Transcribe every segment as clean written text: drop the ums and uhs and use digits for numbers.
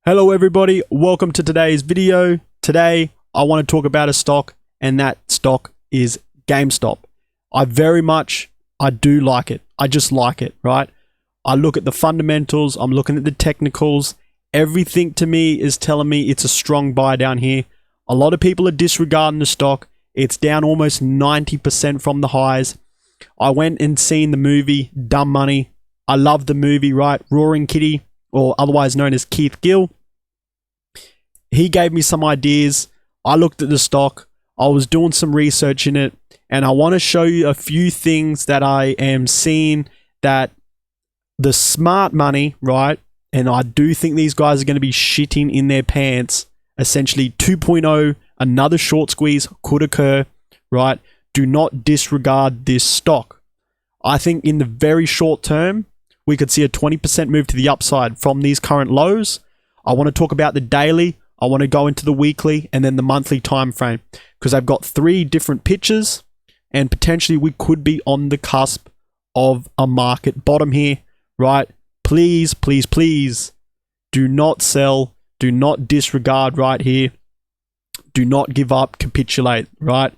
Hello everybody, welcome to today's video. Today I want to talk about a stock, and that stock is Gamestop. I do like it. I just like it, right? I look at the fundamentals, I'm looking at the technicals. Everything to me is telling me it's a strong buy down here. A lot of people are disregarding the stock. It's down almost 90% from the highs. I went and seen the movie Dumb Money. I love the movie, right? Roaring Kitty, or otherwise known as 𝗕𝗘𝗪𝗓. He gave me some ideas. I looked at the stock. I was doing some research in it, and I want to show you a few things that I am seeing that the smart money, right? And I do think these guys are going to be shitting in their pants. Essentially 2.0, another short squeeze could occur, right? Do not disregard this stock. I think in the very short term, we could see a 20% move to the upside from these current lows. I want to talk about the daily. I want to go into the weekly and then the monthly time frame, because I've got three different pictures and potentially we could be on the cusp of a market bottom here, right? Please, please, please do not sell. Do not disregard right here. Do not give up, capitulate, right?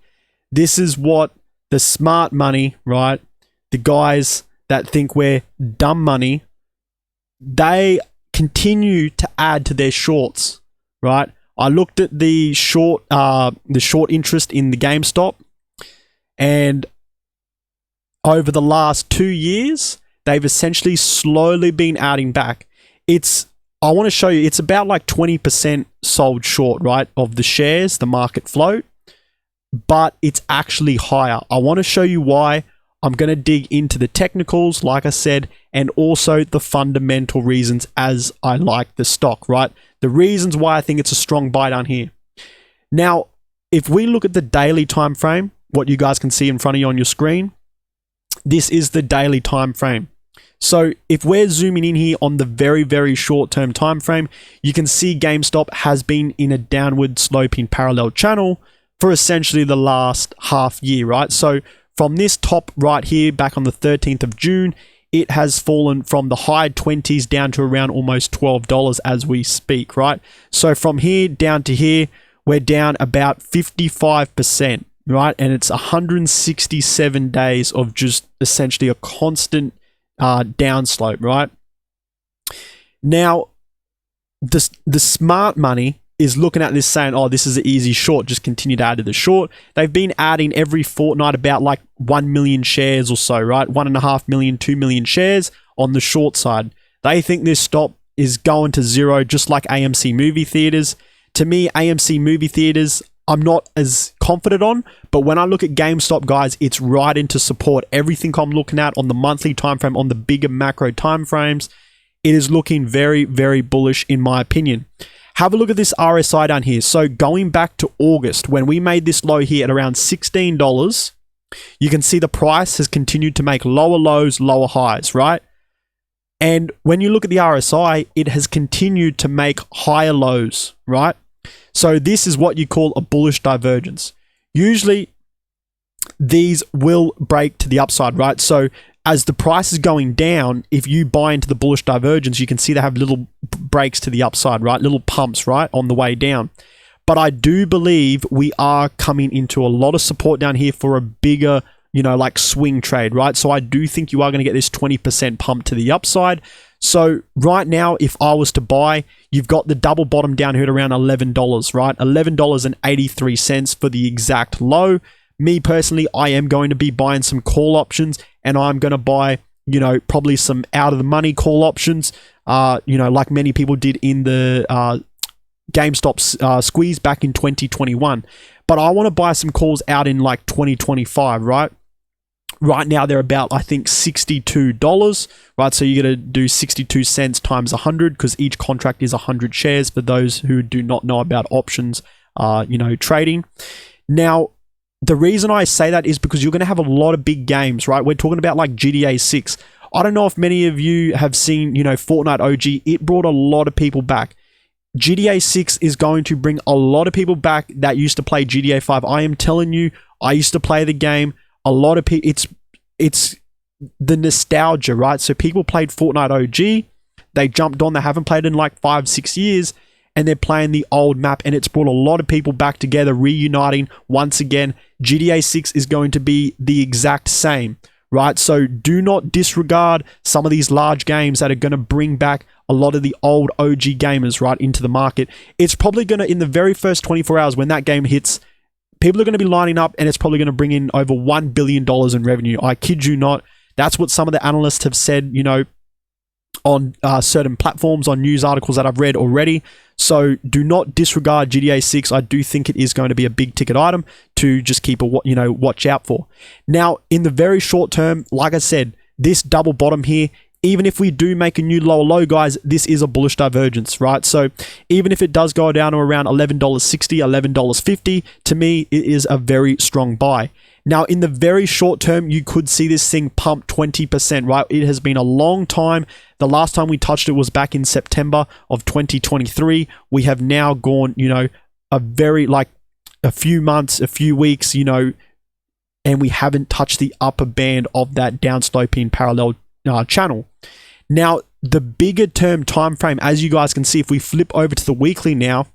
This is what the smart money, right? The guys that think we're dumb money, they continue to add to their shorts, right? I looked at the short interest in the GameStop, and over the last 2 years, they've essentially slowly been adding back. I want to show you, it's about like 20% sold short, right, of the shares, the market float, but it's actually higher. I want to show you why. I'm going to dig into the technicals, like I said, and also the fundamental reasons as I like the stock, right? The reasons why I think it's a strong buy down here. Now, if we look at the daily time frame, what you guys can see in front of you on your screen, this is the daily time frame. So if we're zooming in here on the very, very short-term time frame, you can see GameStop has been in a downward sloping parallel channel for essentially the last half year, right? So from this top right here, back on the 13th of June, it has fallen from the high 20s down to around almost $12 as we speak, right? So from here down to here, we're down about 55%, right? And it's 167 days of just essentially a constant downslope, right? Now, the smart money is looking at this saying, oh, this is an easy short, just continue to add to the short. They've been adding every fortnight about like 1 million shares or so, right? 1.5 million, 2 million shares on the short side. They think this stock is going to zero, just like AMC movie theaters. To me, AMC movie theaters, I'm not as confident on, but when I look at GameStop, guys, it's right into support. Everything I'm looking at on the monthly time frame, on the bigger macro time frames, it is looking very, very bullish in my opinion. Have a look at this RSI down here. So going back to August, when we made this low here at around $16, you can see the price has continued to make lower lows, lower highs, right? And when you look at the RSI, it has continued to make higher lows, right? So this is what you call a bullish divergence. Usually these will break to the upside, right? So as the price is going down, if you buy into the bullish divergence, you can see they have little breaks to the upside, right? Little pumps, right, on the way down. But I do believe we are coming into a lot of support down here for a bigger, like swing trade, right? So I do think you are going to get this 20% pump to the upside. So right now, if I was to buy, you've got the double bottom down here at around $11, right? $11.83 for the exact low. Me personally, I am going to be buying some call options, and I'm going to buy, probably some out of the money call options, like many people did in the GameStop squeeze back in 2021. But I want to buy some calls out in like 2025, right? Right now, they're about, I think, $62, right? So you're going to do 62 cents times 100, because each contract is 100 shares for those who do not know about options, trading. Now, the reason I say that is because you're going to have a lot of big games, right? We're talking about like GTA 6. I don't know if many of you have seen, Fortnite OG. It brought a lot of people back. GTA 6 is going to bring a lot of people back that used to play GTA 5. I am telling you, I used to play the game. A lot of people, it's the nostalgia, right? So people played Fortnite OG. They jumped on. They haven't played in like 5-6 years, and they're playing the old map, and it's brought a lot of people back together, reuniting once again. GTA 6 is going to be the exact same, right? So do not disregard some of these large games that are going to bring back a lot of the old OG gamers, right, into the market. It's probably going to, in the very first 24 hours when that game hits, people are going to be lining up, and it's probably going to bring in over $1 billion in revenue. I kid you not. That's what some of the analysts have said, you know, on certain platforms, on news articles that I've read already. So do not disregard GTA 6. I do think it is going to be a big ticket item to just keep watch out for. Now, in the very short term, like I said, this double bottom here, even if we do make a new lower low, guys, this is a bullish divergence, right? So even if it does go down to around $11.60, $11.50, to me, it is a very strong buy. Now, in the very short term, you could see this thing pump 20%, right? It has been a long time. The last time we touched it was back in September of 2023. We have now gone, you know, a few months, a few weeks, you know, and we haven't touched the upper band of that downsloping parallel channel. Now, the bigger term time frame, as you guys can see, if we flip over to the weekly now,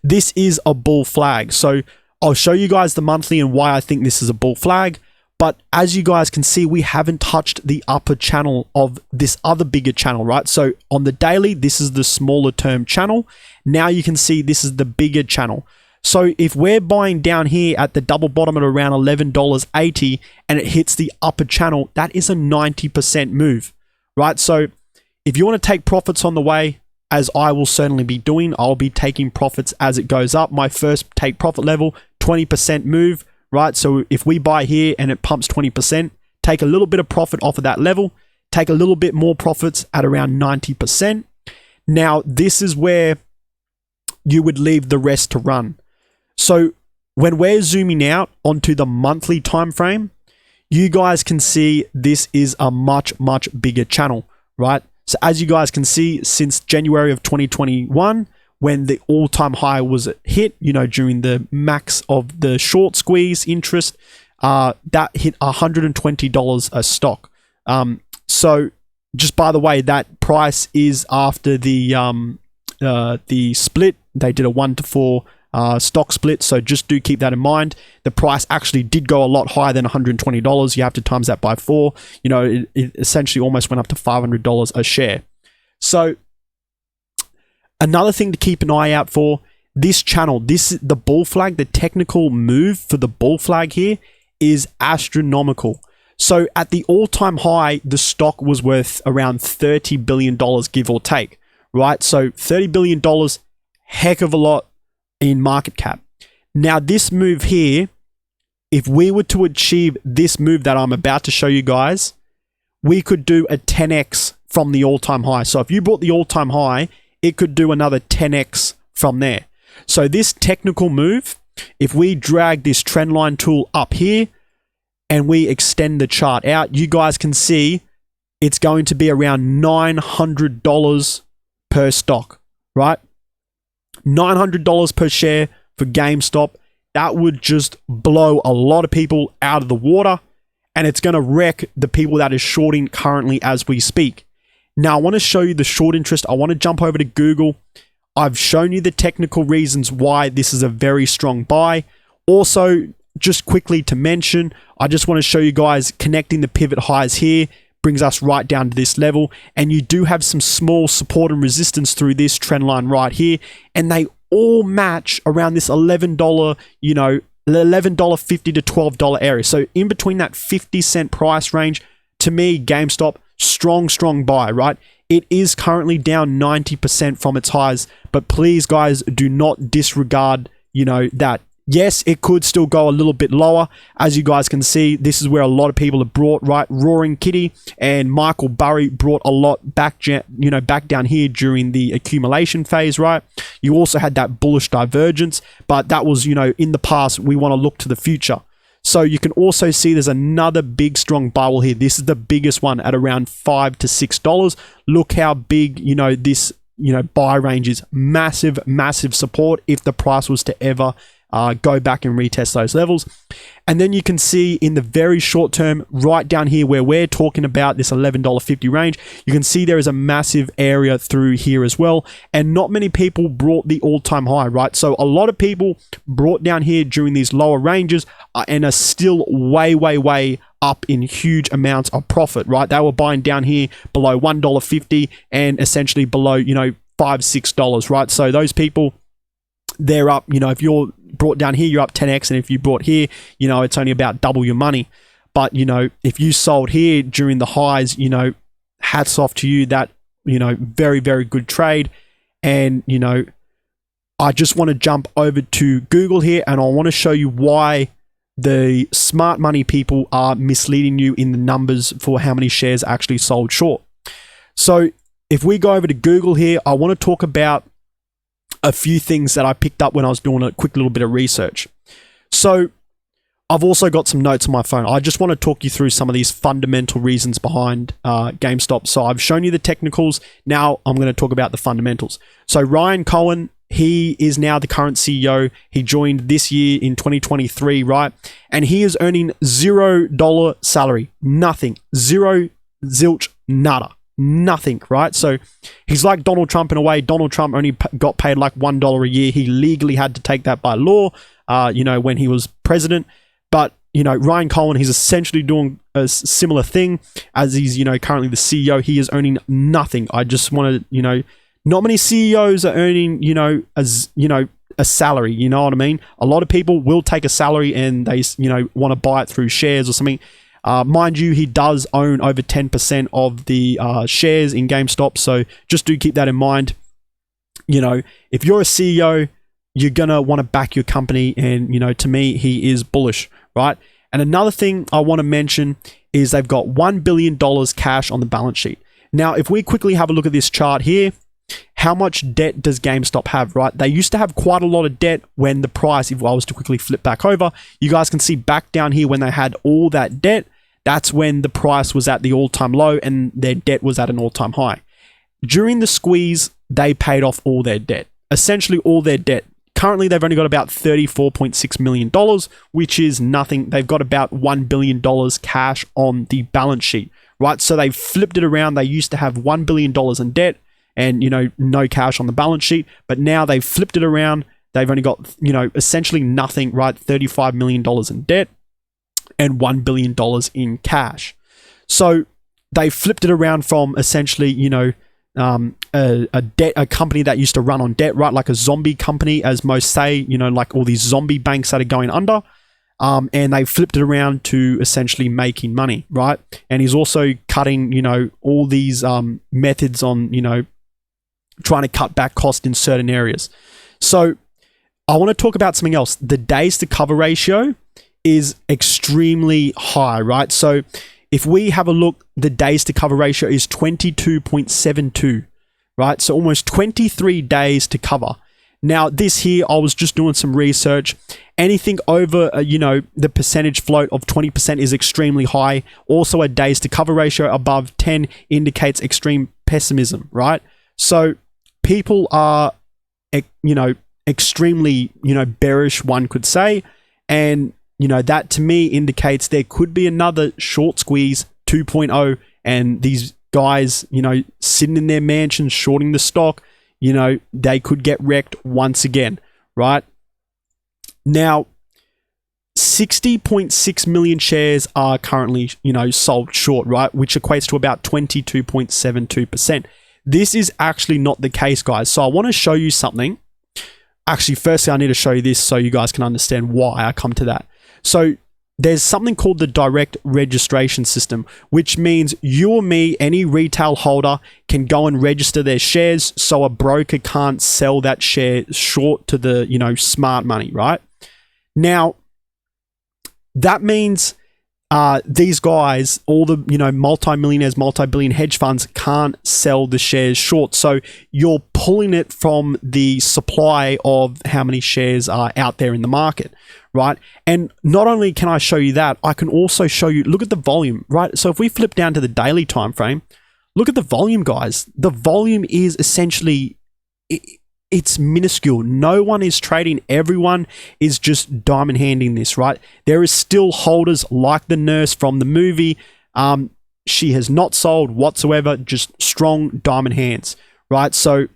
this is a bull flag. So I'll show you guys the monthly and why I think this is a bull flag. But as you guys can see, we haven't touched the upper channel of this other bigger channel, right? So on the daily, this is the smaller term channel. Now you can see this is the bigger channel. So if we're buying down here at the double bottom at around $11.80 and it hits the upper channel, that is a 90% move, right? So if you want to take profits on the way, as I will certainly be doing, I'll be taking profits as it goes up. My first take profit level, 20% move, right? So if we buy here and it pumps 20%, take a little bit of profit off of that level, take a little bit more profits at around 90%. Now, this is where you would leave the rest to run. So when we're zooming out onto the monthly time frame, you guys can see this is a much, much bigger channel, right? So as you guys can see, since January of 2021, when the all-time high was hit, you know, during the max of the short squeeze interest, that hit $120 a stock. So just by the way, that price is after the split. They did a 1-to-4 stock split, so just do keep that in mind. The price actually did go a lot higher than $120. You have to times that by 4. You know, it essentially almost went up to $500 a share. So another thing to keep an eye out for, this channel, the bull flag, the technical move for the bull flag here is astronomical. So at the all-time high, the stock was worth around $30 billion, give or take, right? So $30 billion, heck of a lot in market cap. Now this move here, if we were to achieve this move that I'm about to show you guys, we could do a 10x from the all-time high. So if you bought the all-time high, it could do another 10x from there. So this technical move, if we drag this trendline tool up here and we extend the chart out, you guys can see it's going to be around $900 per stock, right? $900 per share for GameStop. That would just blow a lot of people out of the water, and it's going to wreck the people that is shorting currently as we speak. Now, I want to show you the short interest. I want to jump over to Google. I've shown you the technical reasons why this is a very strong buy. Also, just quickly to mention, I just want to show you guys connecting the pivot highs here brings us right down to this level, and you do have some small support and resistance through this trend line right here, and they all match around this $11, you know, $11.50 to $12 area. So in between that 50-cent price range, to me, GameStop, strong buy, right? It is currently down 90% from its highs, but please, guys, do not disregard, you know, that. Yes, it could still go a little bit lower. As you guys can see, this is where a lot of people have brought, right? Roaring Kitty and Michael Burry brought a lot back, you know, back down here during the accumulation phase, right? You also had that bullish divergence, but that was, you know, in the past. We want to look to the future. So you can also see there's another big strong bubble here. This is the biggest one at around $5 to $6. Look how big, you know, this, you know, buy range is. Massive support if the price was to ever go back and retest those levels. And then you can see in the very short term, right down here where we're talking about this $11.50 range, you can see there is a massive area through here as well. And not many people brought the all-time high, right? So a lot of people brought down here during these lower ranges and are still way up in huge amounts of profit, right? They were buying down here below $1.50 and essentially below, $5, $6, right? So those people, they're up, if you're brought down here, you're up 10x, and if you brought here, it's only about double your money. But, if you sold here during the highs, hats off to you. That, very good trade. And, I just want to jump over to Google here, and I want to show you why the smart money people are misleading you in the numbers for how many shares actually sold short. So if we go over to Google here, I want to talk about a few things that I picked up when I was doing a quick little bit of research. So I've also got some notes on my phone. I just want to talk you through some of these fundamental reasons behind GameStop. So I've shown you the technicals. Now I'm going to talk about the fundamentals. So Ryan Cohen, he is now the current CEO. He joined this year in 2023, right? And he is earning $0 salary. Nothing. Zero, zilch, nada. Nothing, right? So he's like Donald Trump in a way. Donald Trump only got paid like $1 a year. He legally had to take that by law, when he was president. But, Ryan Cohen, he's essentially doing a similar thing as he's, currently the CEO. He is earning nothing. I just want to, not many CEOs are earning, a salary, you know what I mean? A lot of people will take a salary and they, want to buy it through shares or something. Mind you, he does own over 10% of the shares in GameStop, so just do keep that in mind. If you're a CEO, you're going to want to back your company, and, to me, he is bullish, right? And another thing I want to mention is they've got $1 billion cash on the balance sheet. Now, if we quickly have a look at this chart here, how much debt does GameStop have, right? They used to have quite a lot of debt when the price, if I was to quickly flip back over, you guys can see back down here when they had all that debt, that's when the price was at the all-time low and their debt was at an all-time high. During the squeeze, they paid off all their debt, essentially all their debt. Currently, they've only got about $34.6 million, which is nothing. They've got about $1 billion cash on the balance sheet, right? So they've flipped it around. They used to have $1 billion in debt and, no cash on the balance sheet, but now they've flipped it around. They've only got, essentially nothing, right? $35 million in debt and $1 billion in cash. So they flipped it around from essentially, a company that used to run on debt, right? Like a zombie company, as most say, like all these zombie banks that are going under. And they flipped it around to essentially making money, right? And he's also cutting, all these methods on, trying to cut back cost in certain areas. So I want to talk about something else. The days to cover ratio is extremely high, right? So if we have a look, the days to cover ratio is 22.72, right? So almost 23 days to cover. Now, this here, I was just doing some research. Anything over, the percentage float of 20% is extremely high. Also, a days to cover ratio above 10 indicates extreme pessimism, right? So people are, extremely, bearish, one could say. And, that to me indicates there could be another short squeeze 2.0, and these guys, sitting in their mansions, shorting the stock, they could get wrecked once again, right? Now, 60.6 million shares are currently, sold short, right? Which equates to about 22.72%. This is actually not the case, guys. So I want to show you something. Actually, firstly, I need to show you this so you guys can understand why I come to that. So there's something called the direct registration system, which means you or me, any retail holder, can go and register their shares so a broker can't sell that share short to the, smart money, right? Now, that means these guys, all the, multi-millionaires, multi-billion hedge funds can't sell the shares short. So you're pulling it from the supply of how many shares are out there in the market, right? And not only can I show you that, I can also show you, look at the volume, right? So if we flip down to the daily time frame, look at the volume, guys. The volume is essentially, it's minuscule. No one is trading. Everyone is just diamond handing this, right? There is still holders like the nurse from the movie. She has not sold whatsoever, just strong diamond hands, right? So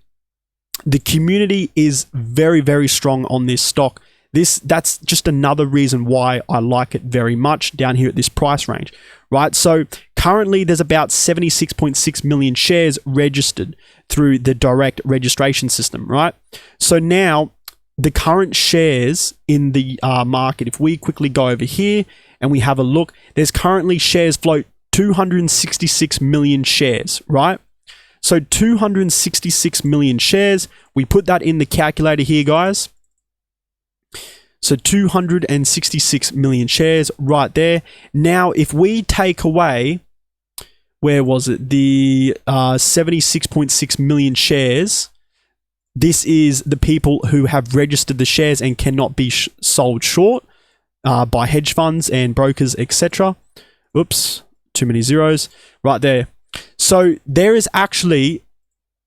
the community is very, very strong on this stock. That's just another reason why I like it very much down here at this price range, right? So currently there's about 76.6 million shares registered through the direct registration system, right? So now the current shares in the market, if we quickly go over here and we have a look, there's currently shares float 266 million shares, right? So 266 million shares, we put that in the calculator here, guys. So 266 million shares right there. Now, if we take away, where was it? The 76.6 million shares. This is the people who have registered the shares and cannot be sold short by hedge funds and brokers, etc. Oops, too many zeros right there. So there is actually,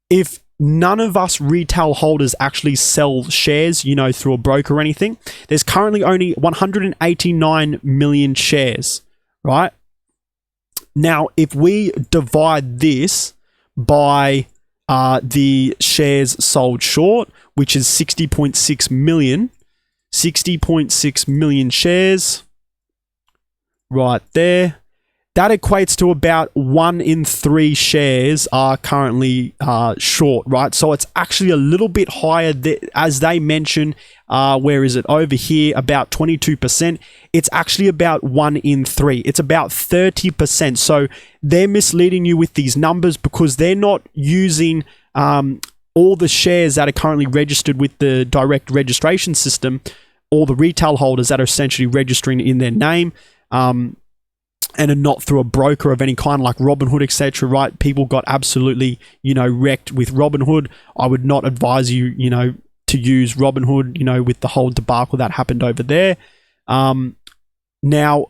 if none of us retail holders actually sell shares, you know, through a broker or anything, there's currently only 189 million shares, right? Now, if we divide this by the shares sold short, which is 60.6 million, 60.6 million shares right there, that equates to about 1 in 3 shares are currently short, right? So it's actually a little bit higher, as they mention, where is it? Over here, about 22%. It's actually about 1 in 3. It's about 30%. So they're misleading you with these numbers because they're not using all the shares that are currently registered with the direct registration system, all the retail holders that are essentially registering in their name, and are not through a broker of any kind like Robinhood, etc., right? People got absolutely, you know, wrecked with Robinhood. I would not advise you, you know, to use Robinhood, you know, with the whole debacle that happened over there. Now,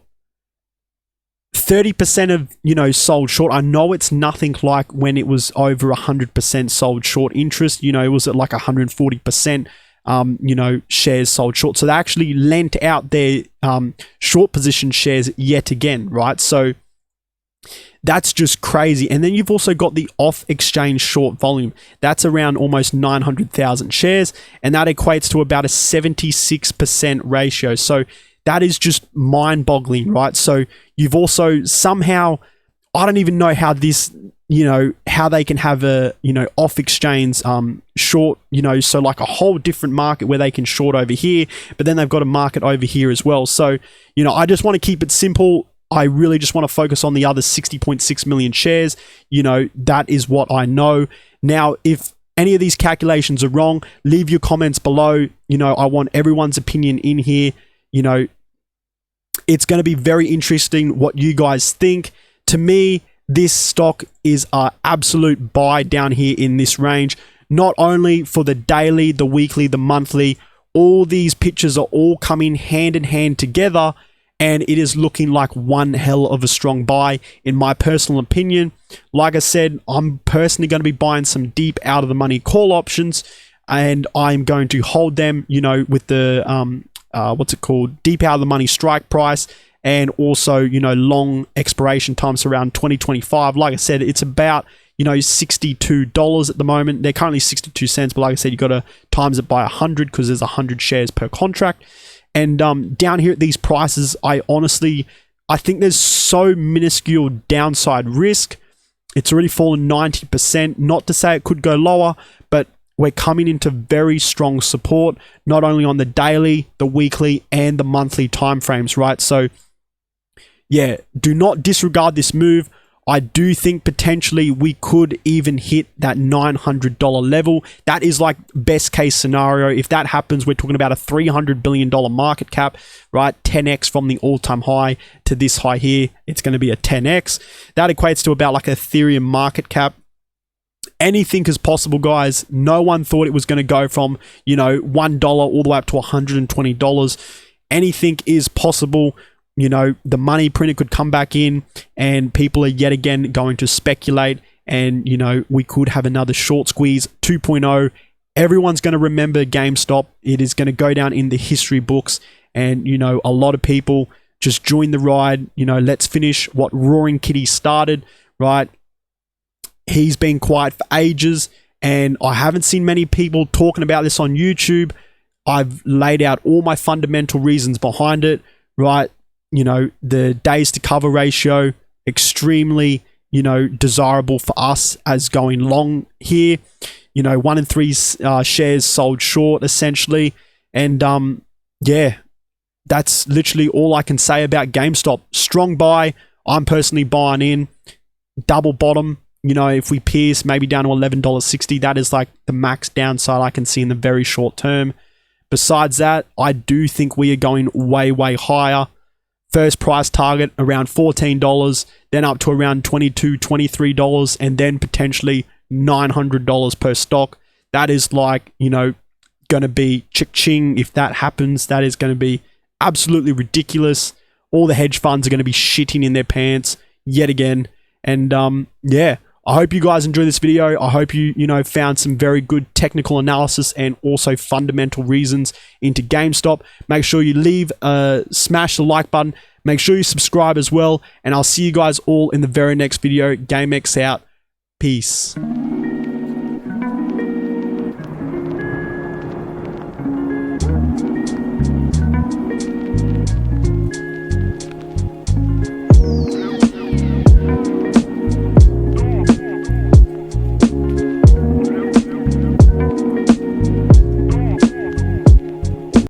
30% of, you know, sold short. I know it's nothing like when it was over 100% sold short interest. You know, it was at like 140%. You know, shares sold short. So they actually lent out their short position shares yet again, right? So that's just crazy. And then you've also got the off-exchange short volume. That's around almost 900,000 shares, and that equates to about a 76% ratio. So that is just mind-boggling, right? So you've also somehow, I don't even know how this, you know, how they can have a, you know, off exchange short, you know, so like a whole different market where they can short over here, but then they've got a market over here as well. So, you know, I just want to keep it simple. I really just want to focus on the other 60.6 million shares. You know, that is what I know. Now, if any of these calculations are wrong, leave your comments below. You know, I want everyone's opinion in here. You know, it's going to be very interesting what you guys think. To me, this stock is an absolute buy down here in this range, not only for the daily, the weekly, the monthly. All these pictures are all coming hand in hand together, and it is looking like one hell of a strong buy, in my personal opinion. Like I said, I'm personally going to be buying some deep out of the money call options, and I'm going to hold them, you know, with the, what's it called? Deep out of the money strike price. And also, you know, long expiration times around 2025. Like I said, it's about, you know, $62 at the moment. They're currently 62 cents, but like I said, you got to times it by 100 because there's 100 shares per contract. And down here at these prices, I think there's so minuscule downside risk. It's already fallen 90%. Not to say it could go lower, but we're coming into very strong support, not only on the daily, the weekly, and the monthly timeframes, right? So yeah, do not disregard this move. I do think potentially we could even hit that $900 level. That is like best case scenario. If that happens, we're talking about a $300 billion market cap, right? 10x from the all-time high to this high here. It's going to be a 10x. That equates to about like a Ethereum market cap. Anything is possible, guys. No one thought it was going to go from, you know, $1 all the way up to $120. Anything is possible. You know, the money printer could come back in and people are yet again going to speculate, and, you know, we could have another short squeeze 2.0 everyone's going to remember GameStop. It is going to go down in the history books. And, you know, a lot of people just join the ride. You know, let's finish what Roaring Kitty started, right? He's been quiet for ages, and I haven't seen many people talking about this on YouTube. I've laid out all my fundamental reasons behind it, right? You know, the days to cover ratio, extremely, you know, desirable for us as going long here. You know, 1 in 3 shares sold short, essentially. And, yeah, that's literally all I can say about GameStop. Strong buy. I'm personally buying in. Double bottom. You know, if we pierce maybe down to $11.60, that is like the max downside I can see in the very short term. Besides that, I do think we are going way, way higher. First price target around $14, then up to around $22, $23, and then potentially $900 per stock. That is like, you know, going to be chick-ching if that happens. That is going to be absolutely ridiculous. All the hedge funds are going to be shitting in their pants yet again. And yeah, I hope you guys enjoy this video. I hope you know, found some very good technical analysis and also fundamental reasons into GameStop. Make sure you smash the like button. Make sure you subscribe as well. And I'll see you guys all in the very next video. GameX out. Peace.